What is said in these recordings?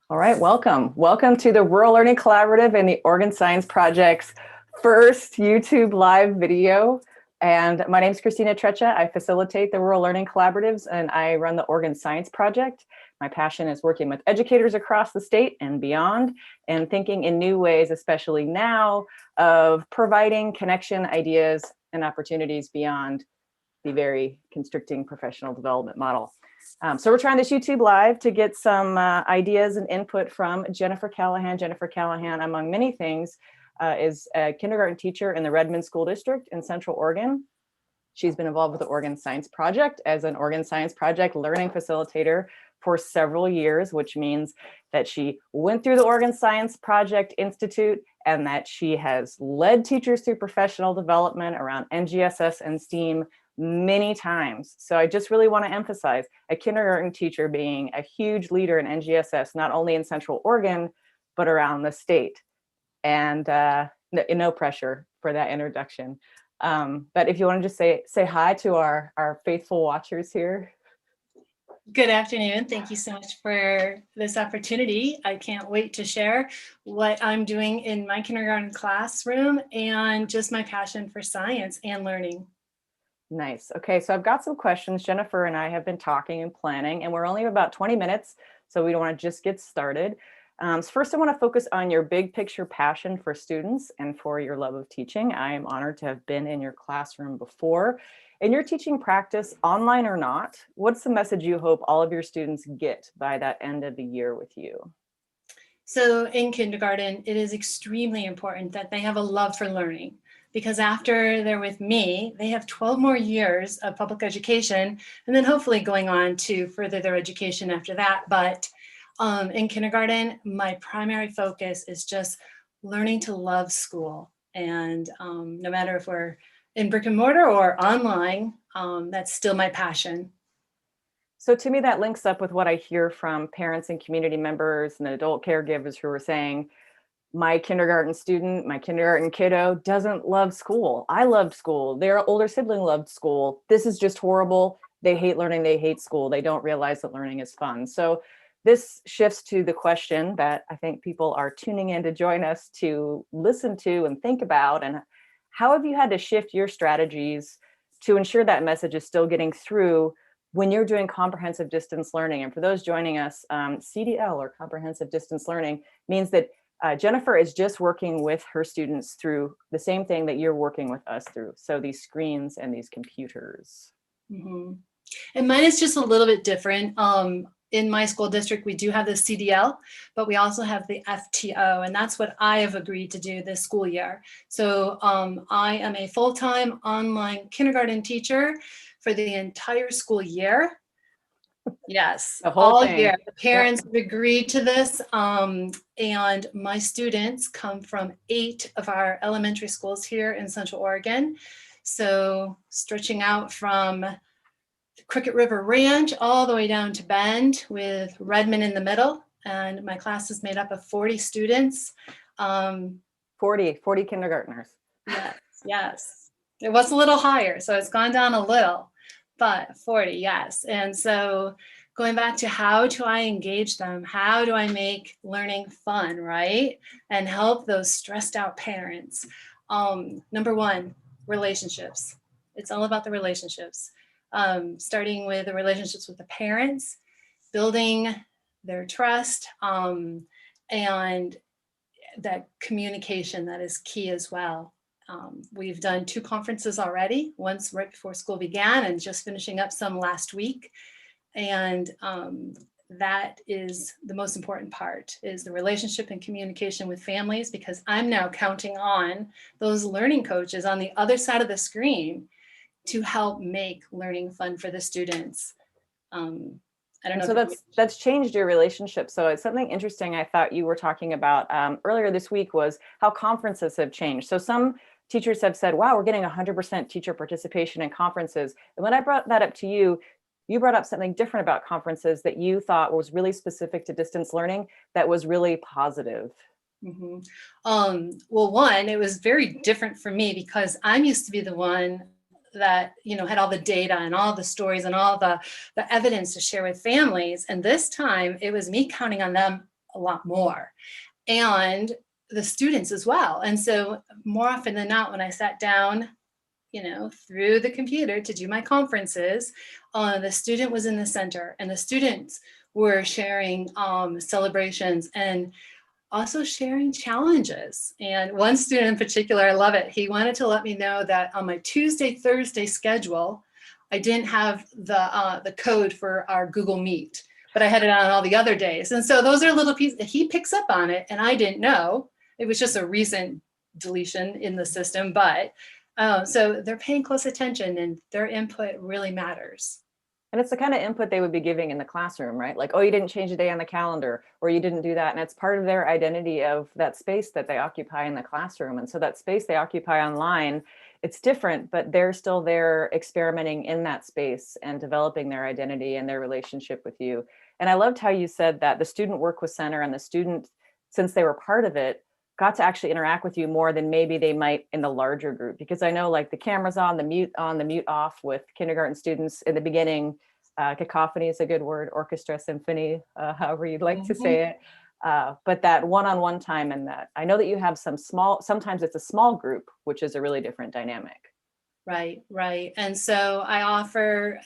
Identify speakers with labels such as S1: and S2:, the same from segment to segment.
S1: All right, welcome. Welcome to the Rural Learning Collaborative and the Oregon Science Project's first YouTube live video. And my name is Cristina Trecha. I facilitate the Rural Learning Collaboratives and I run the Oregon Science Project. My passion is working with educators across the state and beyond and thinking in new ways, especially now, of providing connection, ideas, and opportunities beyond the very constricting professional development model. So we're trying this YouTube live to get some ideas and input from Jennifer Callahan. Jennifer Callahan, among many things, is a kindergarten teacher in the Redmond School District in Central Oregon. She's been involved with the Oregon Science Project as an Oregon Science Project learning facilitator for several years, which means that she went through the Oregon Science Project Institute and that she has led teachers through professional development around NGSS and STEAM many times. So I just really want to emphasize a kindergarten teacher being a huge leader in NGSS, not only in Central Oregon, but around the state. And no pressure for that introduction. But if you want to just say hi to our faithful watchers here.
S2: Good afternoon. Thank you so much for this opportunity. I can't wait to share what I'm doing in my kindergarten classroom and just my passion for science and learning.
S1: Nice. Okay, so I've got some questions. Jennifer and I have been talking and planning, and we're only about 20 minutes, so we don't want to just get started. So first, I want to focus on your big picture passion for students and for your love of teaching. I am honored to have been in your classroom before. In your teaching practice, online or not, what's the message you hope all of your students get by that end of the year with you?
S2: So in kindergarten, it is extremely important that they have a love for learning, because after they're with me, they have 12 more years of public education, and then hopefully going on to further their education after that. But in kindergarten, my primary focus is just learning to love school. And no matter if we're in brick and mortar or online, that's still my passion.
S1: So to me, that links up with what I hear from parents and community members and adult caregivers who are saying, my kindergarten student, my kindergarten kiddo doesn't love school. I loved school. Their older sibling loved school. This is just horrible. They hate learning. They hate school. They don't realize that learning is fun. So this shifts to the question that I think people are tuning in to join us to listen to and think about. And how have you had to shift your strategies to ensure that message is still getting through when you're doing comprehensive distance learning? And for those joining us, CDL, or comprehensive distance learning, means that Jennifer is just working with her students through the same thing that you're working with us through. So these screens and these computers.
S2: Mm-hmm. And mine is just a little bit different. In my school district, we do have the CDL, but we also have the FTO, and that's what I have agreed to do this school year. So I am a full-time online kindergarten teacher for the entire school year. Yes,
S1: The whole
S2: all
S1: thing.
S2: year. The parents have agreed to this, and my students come from 8 of our elementary schools here in Central Oregon. So stretching out from Cricket River Ranch all the way down to Bend, with Redmond in the middle. And my class is made up of 40 students.
S1: 40 kindergartners.
S2: Yes. It was a little higher, so it's gone down a little, but 40, yes. And so going back to how do I engage them? How do I make learning fun, right? And help those stressed out parents. Number one, relationships. It's all about the relationships. Starting with the relationships with the parents, building their trust, and that communication that is key as well. We've done 2 conferences already, once right before school began and just finishing up some last week. And that is the most important part, is the relationship and communication with families, because I'm now counting on those learning coaches on the other side of the screen to help make learning fun for the students. I don't know.
S1: So that's changed your relationship. So it's something interesting I thought you were talking about earlier this week was how conferences have changed. So some teachers have said, wow, we're getting 100% teacher participation in conferences. And when I brought that up to you, you brought up something different about conferences that you thought was really specific to distance learning that was really positive.
S2: Mm-hmm. Well, one, it was very different for me because I'm used to be the one that, you know, had all the data and all the stories and all the evidence to share with families. And this time it was me counting on them a lot more. And the students as well. And so more often than not, when I sat down, through the computer to do my conferences, the student was in the center, and the students were sharing celebrations and also sharing challenges. And one student in particular, I love it. He wanted to let me know that on my Tuesday, Thursday schedule, I didn't have the code for our Google Meet, but I had it on all the other days. And so those are little pieces that he picks up on it, and I didn't know. It was just a recent deletion in the system, but so they're paying close attention, and their input really matters.
S1: And it's the kind of input they would be giving in the classroom, right? Like, oh, you didn't change a day on the calendar, or you didn't do that. And it's part of their identity of that space that they occupy in the classroom. And so that space they occupy online, it's different, but they're still there experimenting in that space and developing their identity and their relationship with you. And I loved how you said that the student work was center, and the student, since they were part of it, got to actually interact with you more than maybe they might in the larger group. Because I know, like, the camera's on, the mute off with kindergarten students in the beginning. Cacophony is a good word, orchestra, symphony, however you'd like to say it. But that one-on-one time, and that I know that you have sometimes it's a small group, which is a really different dynamic.
S2: Right. And so I offer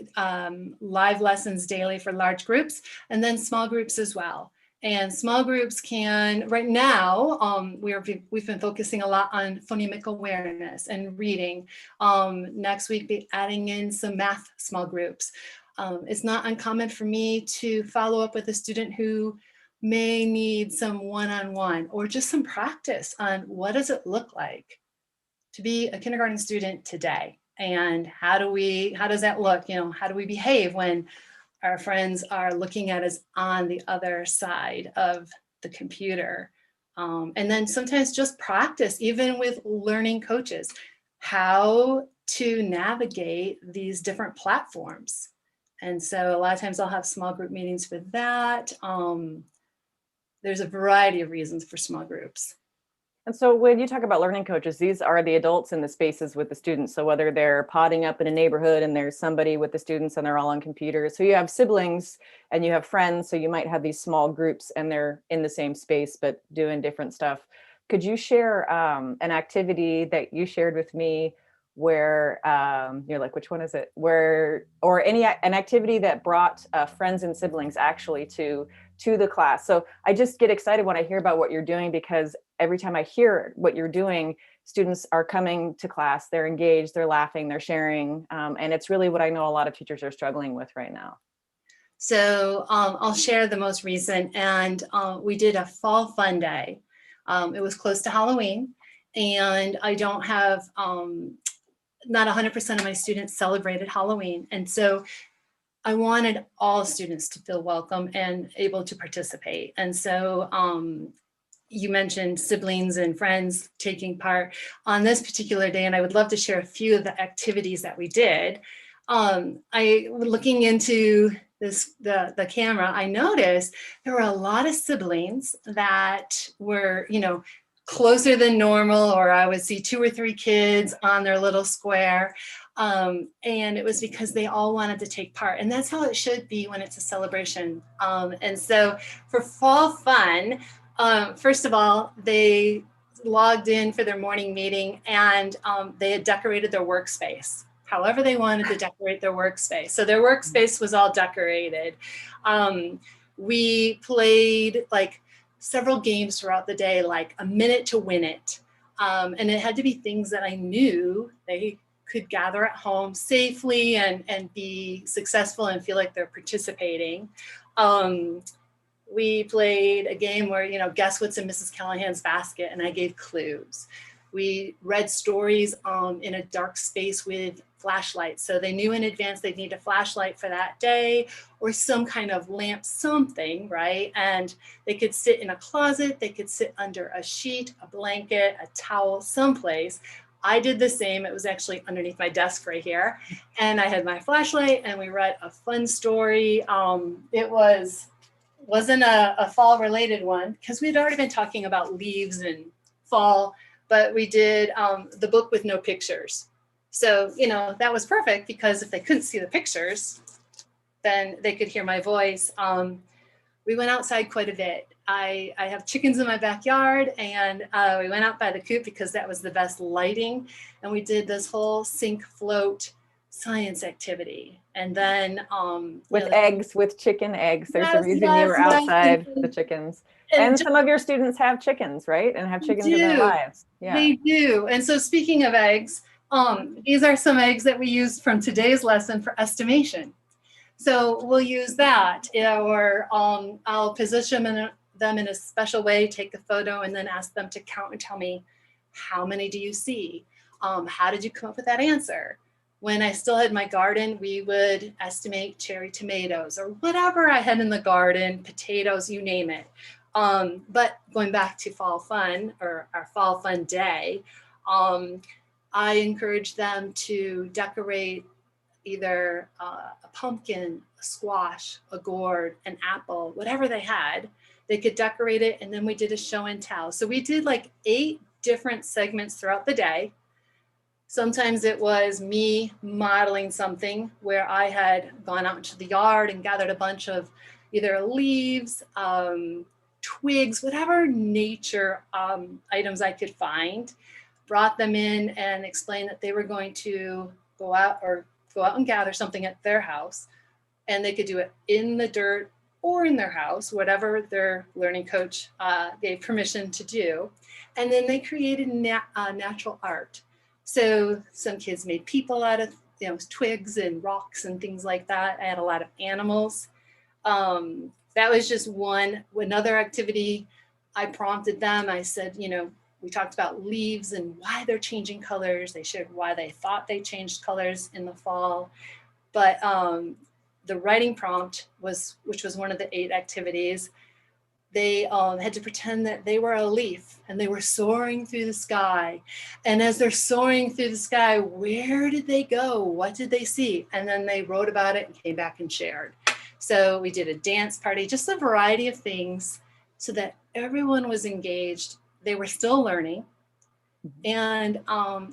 S2: live lessons daily for large groups, and then small groups as well. And small groups can, right now, we've been focusing a lot on phonemic awareness and reading. Next week, be adding in some math small groups. It's not uncommon for me to follow up with a student who may need some one-on-one or just some practice on what does it look like to be a kindergarten student today, and how does that look? How do we behave when our friends are looking at us on the other side of the computer? And then sometimes just practice, even with learning coaches, how to navigate these different platforms. And so a lot of times I'll have small group meetings for that. There's a variety of reasons for small groups.
S1: And so when you talk about learning coaches, these are the adults in the spaces with the students. So whether they're potting up in a neighborhood and there's somebody with the students and they're all on computers. So you have siblings and you have friends. So you might have these small groups and they're in the same space, but doing different stuff. Could you share an activity that you shared with me where you're like, which one is it? Or an activity that brought friends and siblings actually to the class. So I just get excited when I hear about what you're doing, because every time I hear what you're doing, students are coming to class, they're engaged, they're laughing, they're sharing. And it's really what I know a lot of teachers are struggling with right now.
S2: So I'll share the most recent, and we did a fall fun day. It was close to Halloween, and I don't have, not 100% of my students celebrated Halloween. And so I wanted all students to feel welcome and able to participate. And so you mentioned siblings and friends taking part on this particular day, and I would love to share a few of the activities that we did. Looking into the camera, I noticed there were a lot of siblings that were, closer than normal, or I would see 2 or 3 kids on their little square. And it was because they all wanted to take part. And that's how it should be when it's a celebration. And so for fall fun, first of all, they logged in for their morning meeting, and they had decorated their workspace however they wanted to decorate their workspace. So their workspace was all decorated. We played like several games throughout the day, like a minute to win it. And it had to be things that I knew they could gather at home safely and be successful and feel like they're participating. We played a game where, guess what's in Mrs. Callahan's basket, and I gave clues. We read stories in a dark space with flashlights. So they knew in advance they'd need a flashlight for that day, or some kind of lamp, something, right? And they could sit in a closet, they could sit under a sheet, a blanket, a towel, someplace. I did the same. It was actually underneath my desk right here. And I had my flashlight, and we read a fun story. It wasn't a fall related one, because we'd already been talking about leaves and fall, but we did the book with no pictures. So, that was perfect, because if they couldn't see the pictures, then they could hear my voice. we went outside quite a bit. I have chickens in my backyard, and we went out by the coop because that was the best lighting. And we did this whole sink float science activity. And then
S1: with eggs, with chicken eggs. There's a reason you were
S2: yes,
S1: outside the chickens. And some of your students have chickens, right? And have chickens in their lives. Yeah.
S2: They do. And so speaking of eggs, these are some eggs that we used from today's lesson for estimation. So we'll use that, or I'll position them in a special way, take the photo, and then ask them to count and tell me, how many do you see? How did you come up with that answer? When I still had my garden, we would estimate cherry tomatoes or whatever I had in the garden, potatoes, you name it. But going back to fall fun, or our fall fun day, I encourage them to decorate either a pumpkin, a squash, a gourd, an apple, whatever they had. They could decorate it, and then we did a show and tell. So we did like 8 different segments throughout the day. Sometimes it was me modeling something where I had gone out into the yard and gathered a bunch of either leaves, twigs, whatever nature items I could find, brought them in and explained that they were going to go out and gather something at their house, and they could do it in the dirt or in their house, whatever their learning coach gave permission to do. And then they created natural art. So some kids made people out of twigs and rocks and things like that. I had a lot of animals. That was just one. Another activity, I prompted them. I said, we talked about leaves and why they're changing colors. They shared why they thought they changed colors in the fall. But the writing prompt which was one of the 8 activities, they had to pretend that they were a leaf and they were soaring through the sky. And as they're soaring through the sky, where did they go? What did they see? And then they wrote about it and came back and shared. So we did a dance party, just a variety of things so that everyone was engaged. They were still learning, and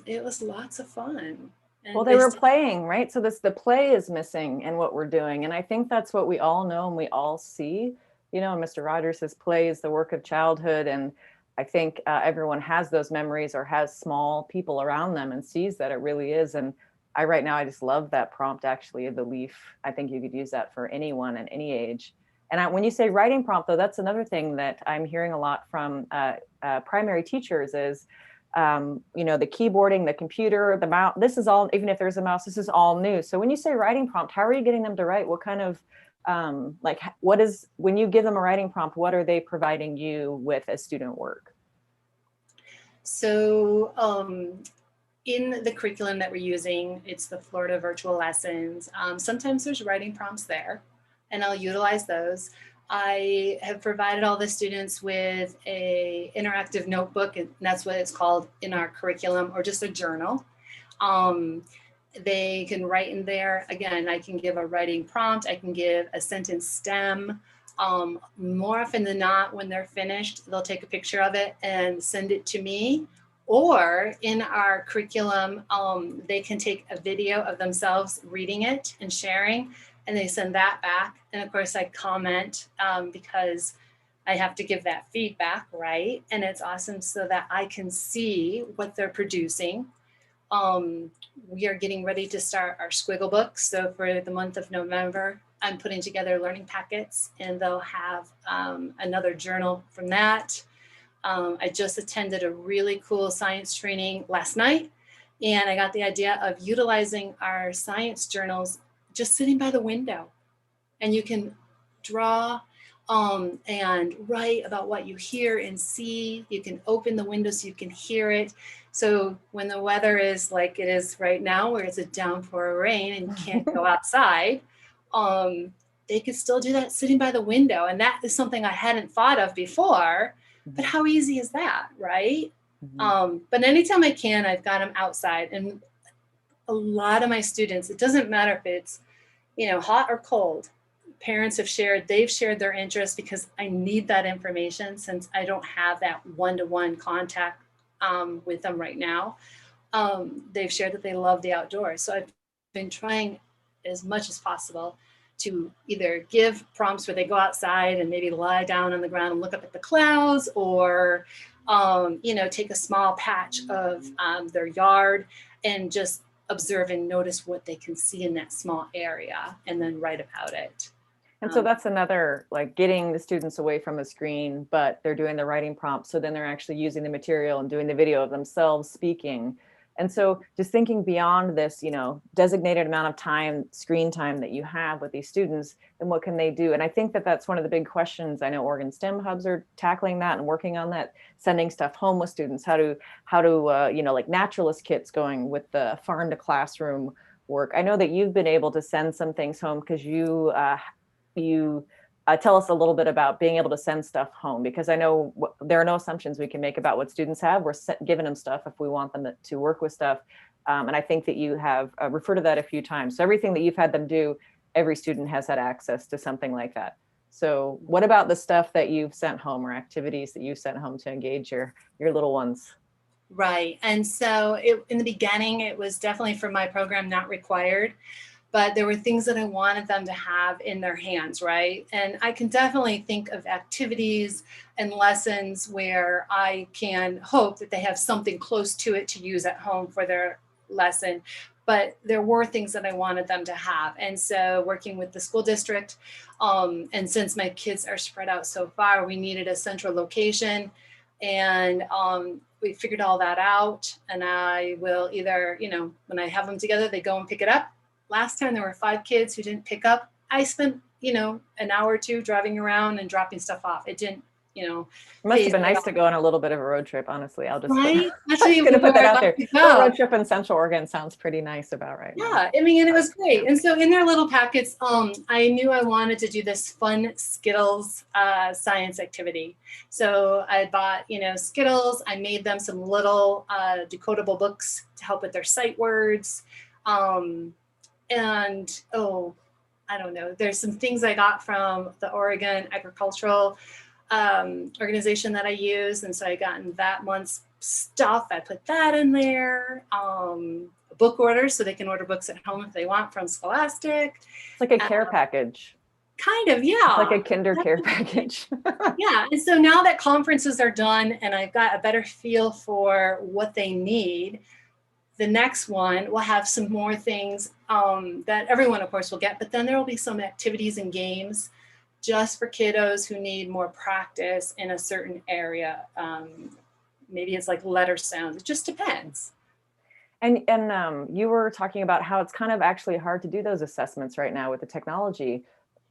S2: it was lots of fun. And
S1: well, they were playing, right? So the play is missing in what we're doing. And I think that's what we all know and we all see. Mr. Rogers says play is the work of childhood. And I think everyone has those memories or has small people around them and sees that it really is. And right now, I just love that prompt, actually, the leaf. I think you could use that for anyone at any age. And when you say writing prompt, though, that's another thing that I'm hearing a lot from primary teachers is, the keyboarding, the computer, the mouse, this is all, even if there's a mouse, this is all new. So when you say writing prompt, how are you getting them to write? What kind of, when you give them a writing prompt, what are they providing you with as student work?
S2: So in the curriculum that we're using, it's the Florida virtual lessons. Sometimes there's writing prompts there, and I'll utilize those. I have provided all the students with a interactive notebook, and that's what it's called in our curriculum, or just a journal. They can write in there. Again, I can give a writing prompt. I can give a sentence stem. More often than not, when they're finished, they'll take a picture of it and send it to me. Or in our curriculum, they can take a video of themselves reading it and sharing, and they send that back. And of course I comment because I have to give that feedback, right? And it's awesome so that I can see what they're producing. We are getting ready to start our squiggle books. So for the month of November, I'm putting together learning packets, and they'll have another journal from that. I just attended a really cool science training last night, and I got the idea of utilizing our science journals just sitting by the window. And you can draw and write about what you hear and see. You can open the window so you can hear it. So when the weather is like it is right now, where it's a downpour of rain and you can't go outside, they could still do that sitting by the window. And that is something I hadn't thought of before, but how easy is that, right? But anytime I can, I've got them outside. And a lot of my students, it doesn't matter if it's, hot or cold, parents have shared, they've shared their interest because I need that information since I don't have that one-to-one contact with them right now. They've shared that they love the outdoors. So I've been trying as much as possible to either give prompts where they go outside and maybe lie down on the ground and look up at the clouds, or take a small patch of their yard and just observe and notice what they can see in that small area and then write about it.
S1: And so that's another, like, getting the students away from a screen, but they're doing the writing prompts. So then they're actually using the material and doing the video of themselves speaking. And so just thinking beyond this, designated amount of time, screen time that you have with these students, and what can they do? And I think that that's one of the big questions. I know Oregon STEM hubs are tackling that and working on that, sending stuff home with students. How do like naturalist kits going with the farm to classroom work. I know that you've been able to send some things home because you tell us a little bit about being able to send stuff home, because I know there are no assumptions we can make about what students have. We're giving them stuff if we want them to work with stuff. And I think that you have referred to that a few times. So everything that you've had them do, every student has had access to something like that. So what about the stuff that you've sent home, or activities that you've sent home to engage your little ones?
S2: Right. And so in the beginning, it was definitely for my program not required, but there were things that I wanted them to have in their hands, right? And I can definitely think of activities and lessons where I can hope that they have something close to it to use at home for their lesson. But there were things that I wanted them to have. And so working with the school district, and since my kids are spread out so far, we needed a central location. And we figured all that out. And I will either, when I have them together, they go and pick it up. Last time there were 5 kids who didn't pick up. I spent, an hour or two driving around and dropping stuff off. It didn't,
S1: It must have been nice to go on a little bit of a road trip, honestly. I'll just
S2: right?
S1: I'm just gonna put that out there. A road trip in Central Oregon sounds pretty nice about right now.
S2: Yeah, I mean, and it was great. And so in their little packets, I knew I wanted to do this fun Skittles science activity. So I bought, Skittles. I made them some little decodable books to help with their sight words. And I don't know, there's some things I got from the Oregon Agricultural organization that I use. And so I gotten that month's stuff. I put that in there. Book orders, so they can order books at home if they want from Scholastic.
S1: It's like a care package.
S2: Kind of, yeah.
S1: It's like a kinder care package.
S2: Yeah. And so now that conferences are done and I've got a better feel for what they need, the next one will have some more things that everyone, of course, will get, but then there will be some activities and games just for kiddos who need more practice in a certain area. Maybe it's like letter sounds. It just depends.
S1: And you were talking about how it's kind of actually hard to do those assessments right now with the technology,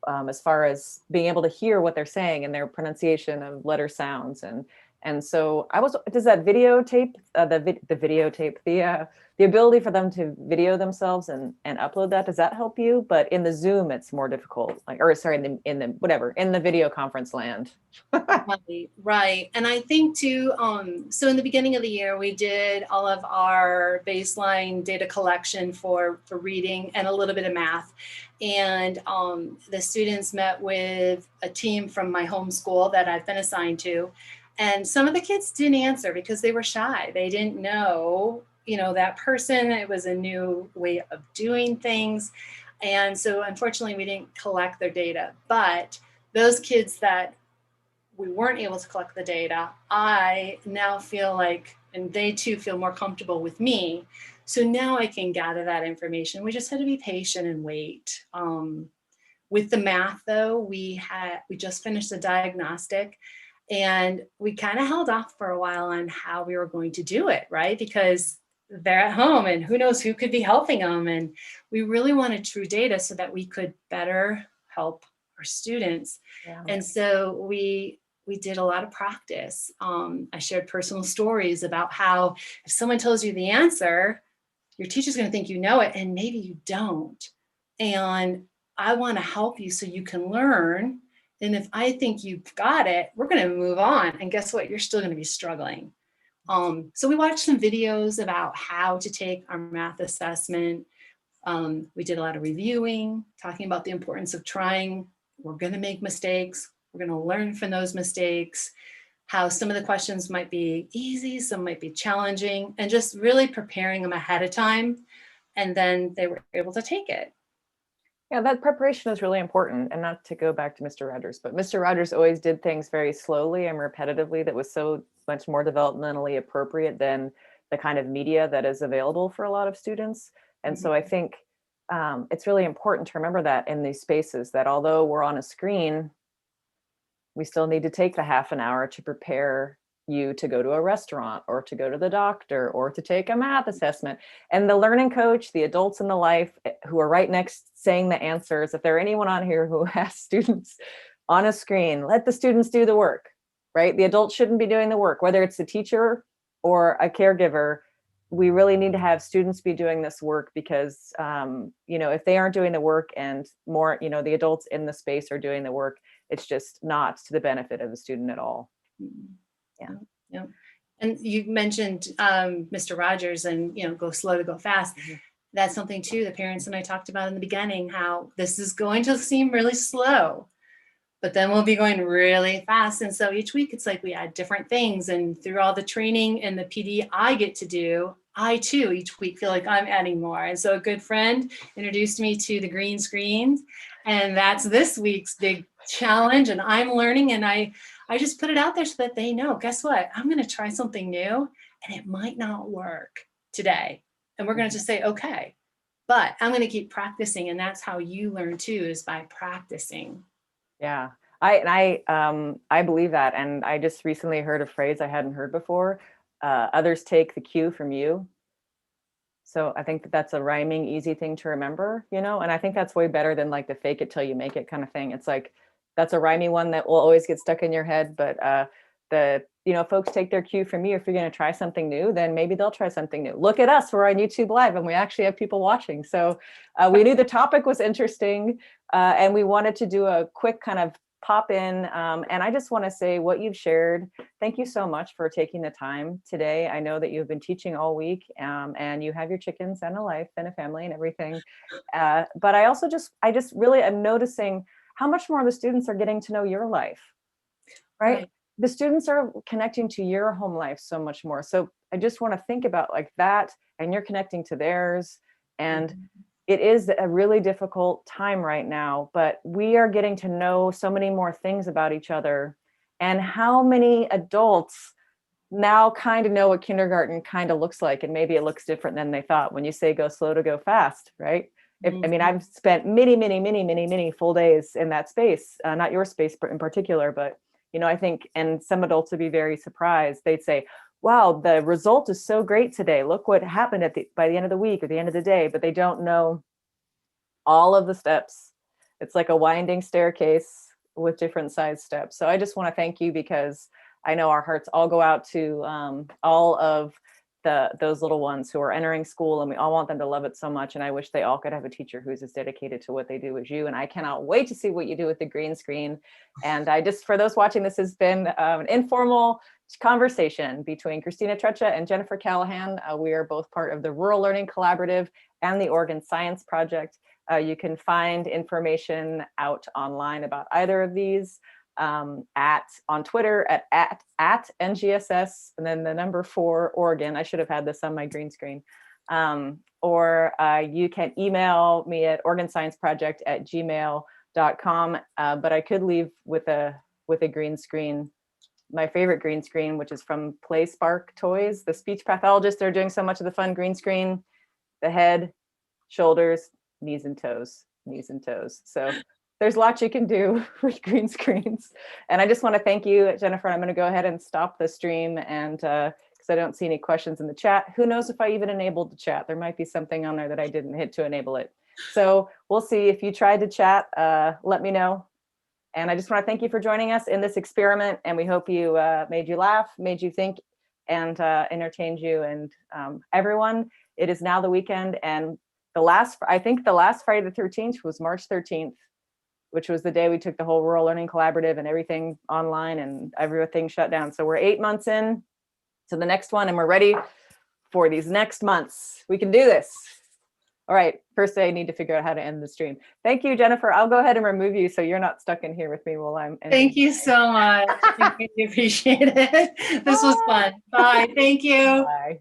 S1: as far as being able to hear what they're saying and their pronunciation of letter sounds. And so does that videotape, the ability for them to video themselves and upload that, does that help you? But in the Zoom, it's more difficult, in the video conference land.
S2: Right. And I think too, so in the beginning of the year, we did all of our baseline data collection for reading and a little bit of math. And the students met with a team from my home school that I've been assigned to. And some of the kids didn't answer because they were shy. They didn't know, that person. It was a new way of doing things. And so unfortunately, we didn't collect their data. But those kids that we weren't able to collect the data, I now feel like, and they too feel more comfortable with me. So now I can gather that information. We just had to be patient and wait. With the math though, we just finished a diagnostic and we kind of held off for a while on how we were going to do it, right? Because they're at home and who knows who could be helping them. And we really wanted true data so that we could better help our students. Yeah. And so we did a lot of practice. I shared personal stories about how if someone tells you the answer, your teacher's going to think you know it, and maybe you don't. And I want to help you so you can learn. And if I think you've got it, we're going to move on. And guess what? You're still going to be struggling. So we watched some videos about how to take our math assessment. We did a lot of reviewing, talking about the importance of trying. We're going to make mistakes. We're going to learn from those mistakes, how some of the questions might be easy, some might be challenging, and just really preparing them ahead of time. And then they were able to take it.
S1: Yeah, that preparation is really important. And not to go back to Mr. Rogers, but Mr. Rogers always did things very slowly and repetitively that was so much more developmentally appropriate than the kind of media that is available for a lot of students. And so I
S2: Mhm.
S1: think it's really important to remember that in these spaces, that although we're on a screen, we still need to take the half an hour to prepare you to go to a restaurant or to go to the doctor or to take a math assessment. And the learning coach, the adults in the life who are right next saying the answers, if there anyone on here who has students on a screen, let the students do the work, right? The adults shouldn't be doing the work, whether it's a teacher or a caregiver. We really need to have students be doing this work because, if they aren't doing the work and more, the adults in the space are doing the work, it's just not to the benefit of the student at all.
S2: Mhm.
S1: Yeah.
S2: Yeah, yeah. And you mentioned Mr. Rogers and, go slow to go fast.
S1: Mhm.
S2: That's something too, the parents and I talked about in the beginning, how this is going to seem really slow, but then we'll be going really fast. And so each week it's like we add different things. And through all the training and the PD I get to do, I too each week feel like I'm adding more. And so a good friend introduced me to the green screens. And that's this week's big challenge. And I'm learning, and I just put it out there so that they know, guess what? I'm going to try something new and it might not work today. And we're going to just say, okay, but I'm going to keep practicing. And that's how you learn too, is by practicing.
S1: Yeah. I believe that. And I just recently heard a phrase I hadn't heard before. Others take the cue from you. So I think that that's a rhyming, easy thing to remember, and I think that's way better than like the fake it till you make it kind of thing. It's like, that's a rhyming one that will always get stuck in your head. But folks take their cue from you. If you're going to try something new, then maybe they'll try something new. Look at us, we're on YouTube Live and we actually have people watching. So we knew the topic was interesting and we wanted to do a quick kind of pop in. And I just want to say what you've shared. Thank you so much for taking the time today. I know that you've been teaching all week and you have your chickens and a life and a family and everything. But I just really am noticing how much more the students are getting to know your life, right? The students are connecting to your home life so much more. So I just want to think about like that, and you're connecting to theirs. And it is a really difficult time right now, but we are getting to know so many more things about each other. And how many adults now kind of know what kindergarten kind of looks like, and maybe it looks different than they thought when you say go slow to go fast, right? I've spent many full days in that space, not your space in particular, but I think, and some adults would be very surprised. They'd say, wow, the result is so great today. Look what happened by the end of the week or the end of the day, but they don't know all of the steps. It's like a winding staircase with different size steps. So I just want to thank you, because I know our hearts all go out to all of those little ones who are entering school, and we all want them to love it so much. And I wish they all could have a teacher who's as dedicated to what they do as you. And I cannot wait to see what you do with the green screen. And for those watching, this has been an informal conversation between Cristina Trecha and Jennifer Callahan. We are both part of the Rural Learning Collaborative and the Oregon Science Project. You can find information out online about either of these on Twitter at NGSS and then the number 4 Oregon. I should have had this on my green screen. Or you can email me at organscienceproject@gmail.com. But I could leave with a green screen, my favorite green screen, which is from Play Spark Toys. The speech pathologists are doing so much of the fun green screen, the head, shoulders, knees and toes. So there's lots you can do with green screens. And I just want to thank you, Jennifer. I'm going to go ahead and stop the stream, and because I don't see any questions in the chat. Who knows if I even enabled the chat? There might be something on there that I didn't hit to enable it. So we'll see. If you tried to chat, let me know. And I just want to thank you for joining us in this experiment. And we hope you made you laugh, made you think, and entertained you. And everyone, it is now the weekend. And I think the last Friday the 13th was March 13th, which was the day we took the whole Rural Learning Collaborative and everything online and everything shut down. So we're 8 months in to the next one, and we're ready for these next months. We can do this. All right, first I need to figure out how to end the stream. Thank you, Jennifer. I'll go ahead and remove you so you're not stuck in here with me while I'm ending.
S2: Thank you so much. I really appreciate it. This was fun. Bye. Thank you.
S1: Bye.